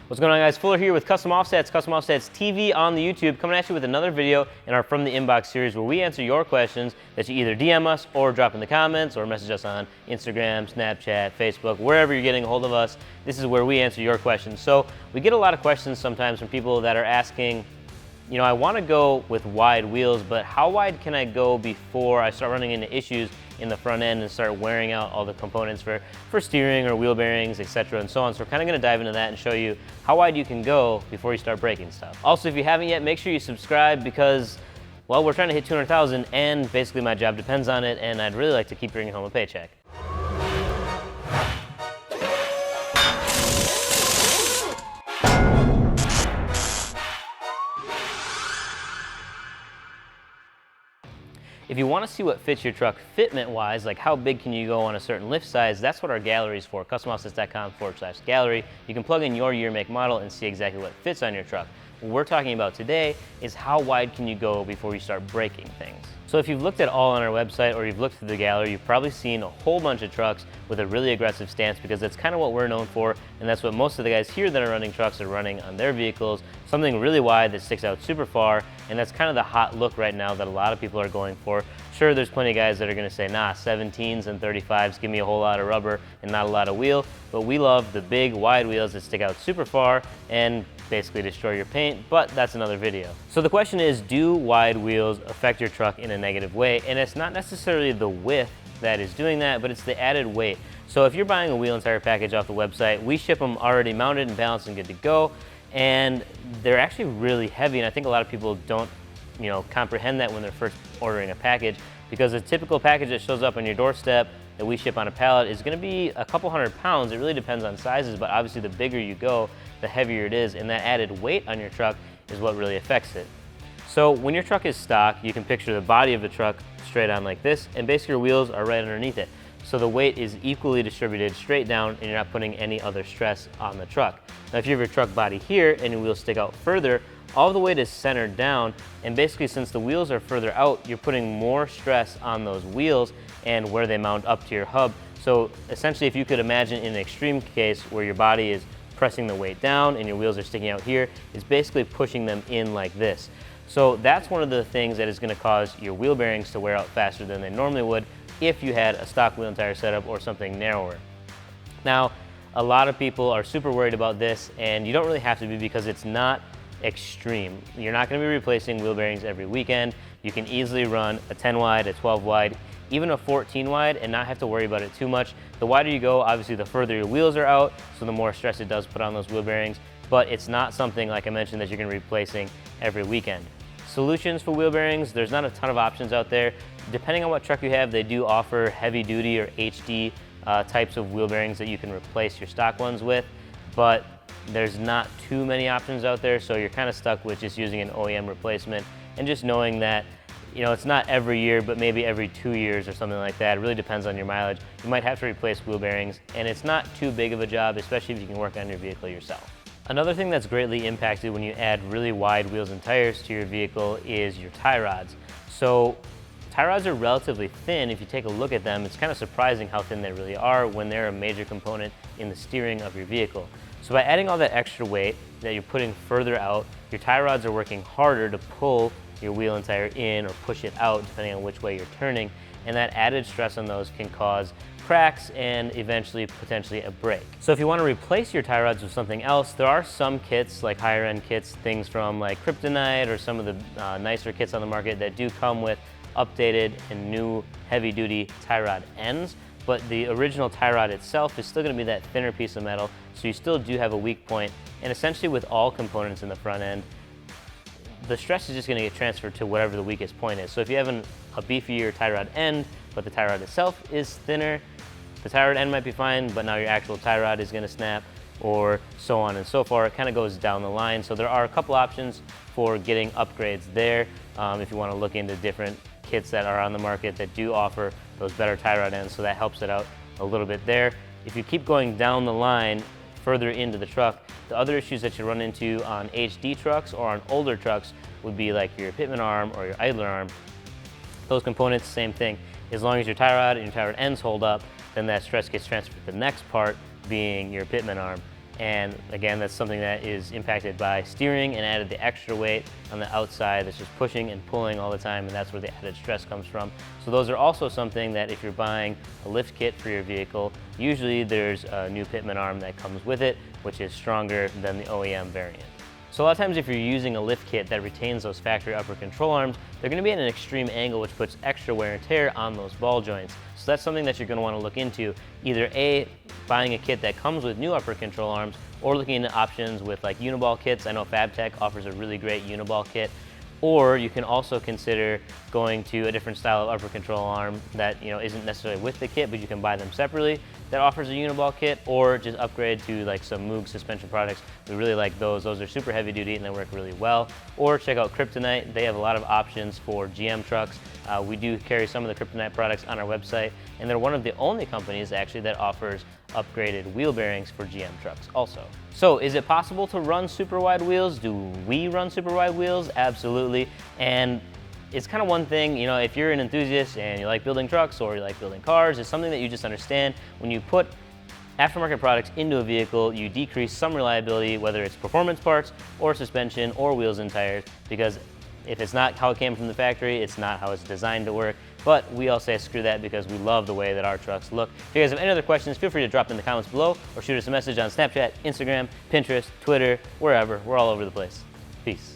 What's going on, guys? Fuller here with Custom Offsets TV on the YouTube, coming at you with another video in our From the Inbox series where we answer your questions that you either DM us or drop in the comments or message us on Instagram, Snapchat, Facebook, wherever you're getting a hold of us. This is where we answer your questions. So we get a lot of questions sometimes from people that are asking, you know, I want to go with wide wheels, but how wide can I go before I start running into issues in the front end and start wearing out all the components for steering or wheel bearings, etc. and so on. So we're kind of going to dive into that and show you how wide you can go before you start breaking stuff. Also, if you haven't yet, make sure you subscribe because, well, we're trying to hit 200,000 and basically my job depends on it, and I'd really like to keep bringing home a paycheck. If you want to see what fits your truck fitment-wise, like how big can you go on a certain lift size, that's what our gallery is for, customoffsets.com/gallery. You can plug in your year, make, model, and see exactly what fits on your truck. What we're talking about today is how wide can you go before you start breaking things. So if you've looked at all on our website or you've looked through the gallery, you've probably seen a whole bunch of trucks with a really aggressive stance because that's kind of what we're known for, and that's what most of the guys here that are running trucks are running on their vehicles. Something really wide that sticks out super far, and that's kind of the hot look right now that a lot of people are going for. Sure, there's plenty of guys that are going to say, nah, 17s and 35s give me a whole lot of rubber and not a lot of wheel, but we love the big wide wheels that stick out super far and basically destroy your paint, but that's another video. So the question is, do wide wheels affect your truck in a negative way? And it's not necessarily the width that is doing that, but it's the added weight. So if you're buying a wheel and tire package off the website, we ship them already mounted and balanced and good to go, and they're actually really heavy, and I think a lot of people don't, you know, comprehend that when they're first ordering a package, because a typical package that shows up on your doorstep that we ship on a pallet is going to be a couple 100 pounds. It really depends on sizes, but obviously the bigger you go, the heavier it is, and that added weight on your truck is what really affects it. So when your truck is stock, you can picture the body of the truck straight on like this, and basically your wheels are right underneath it. So the weight is equally distributed straight down, and you're not putting any other stress on the truck. Now if you have your truck body here and your wheels stick out further, all the weight is centered down, and basically since the wheels are further out, you're putting more stress on those wheels and where they mount up to your hub. So essentially, if you could imagine in an extreme case where your body is pressing the weight down and your wheels are sticking out here, it's basically pushing them in like this. So that's one of the things that is going to cause your wheel bearings to wear out faster than they normally would if you had a stock wheel and tire setup or something narrower. Now, a lot of people are super worried about this, and you don't really have to be because it's not extreme. You're not going to be replacing wheel bearings every weekend. You can easily run a 10 wide, a 12 wide, even a 14 wide and not have to worry about it too much. The wider you go, obviously the further your wheels are out, so the more stress it does put on those wheel bearings, but it's not something, like I mentioned, that you're going to be replacing every weekend. Solutions for wheel bearings, there's not a ton of options out there. Depending on what truck you have, they do offer heavy duty or HD types of wheel bearings that you can replace your stock ones with, but there's not too many options out there, so you're kind of stuck with just using an OEM replacement and just knowing that, you know, it's not every year, but maybe every 2 years or something like that. It really depends on your mileage. You might have to replace wheel bearings, and it's not too big of a job, especially if you can work on your vehicle yourself. Another thing that's greatly impacted when you add really wide wheels and tires to your vehicle is your tie rods. So tie rods are relatively thin. If you take a look at them, it's kind of surprising how thin they really are when they're a major component in the steering of your vehicle. So by adding all that extra weight that you're putting further out, your tie rods are working harder to pull your wheel and tire in or push it out depending on which way you're turning, and that added stress on those can cause cracks and eventually potentially a break. So if you want to replace your tie rods with something else, there are some kits, like higher end kits, things from like Kryptonite or some of the nicer kits on the market that do come with updated and new heavy duty tie rod ends, but the original tie rod itself is still going to be that thinner piece of metal, so you still do have a weak point, and essentially with all components in the front end, the stress is just going to get transferred to whatever the weakest point is. So if you have a beefier tie rod end, but the tie rod itself is thinner, the tie rod end might be fine, but now your actual tie rod is going to snap, or so on and so forth. It kind of goes down the line. So there are a couple options for getting upgrades there if you want to look into different kits that are on the market that do offer those better tie rod ends, so that helps it out a little bit there. If you keep going down the line further into the truck, the other issues that you run into on HD trucks or on older trucks would be like your Pitman arm or your idler arm. Those components, same thing. As long as your tie rod and your tie rod ends hold up, then that stress gets transferred to the next part, being your Pitman arm. And again, that's something that is impacted by steering and added the extra weight on the outside that's just pushing and pulling all the time, and that's where the added stress comes from. So those are also something that if you're buying a lift kit for your vehicle, usually there's a new Pitman arm that comes with it, which is stronger than the OEM variant. So a lot of times if you're using a lift kit that retains those factory upper control arms, they're going to be at an extreme angle, which puts extra wear and tear on those ball joints. So that's something that you're going to want to look into. Either A, buying a kit that comes with new upper control arms, or looking into options with like uniball kits. I know FabTech offers a really great uniball kit. Or you can also consider going to a different style of upper control arm that isn't necessarily with the kit, but you can buy them separately, that offers a uniball kit, or just upgrade to like some Moog suspension products. We really like those. Those are super heavy duty and they work really well. Or check out Kryptonite. They have a lot of options for GM trucks. We do carry some of the Kryptonite products on our website, and they're one of the only companies actually that offers upgraded wheel bearings for GM trucks also. So is it possible to run super wide wheels? Do we run super wide wheels? Absolutely. And it's kind of one thing, if you're an enthusiast and you like building trucks or you like building cars, it's something that you just understand. When you put aftermarket products into a vehicle, you decrease some reliability, whether it's performance parts or suspension or wheels and tires, because if it's not how it came from the factory, it's not how it's designed to work. But we all say screw that because we love the way that our trucks look. If you guys have any other questions, feel free to drop in the comments below or shoot us a message on Snapchat, Instagram, Pinterest, Twitter, wherever. We're all over the place. Peace.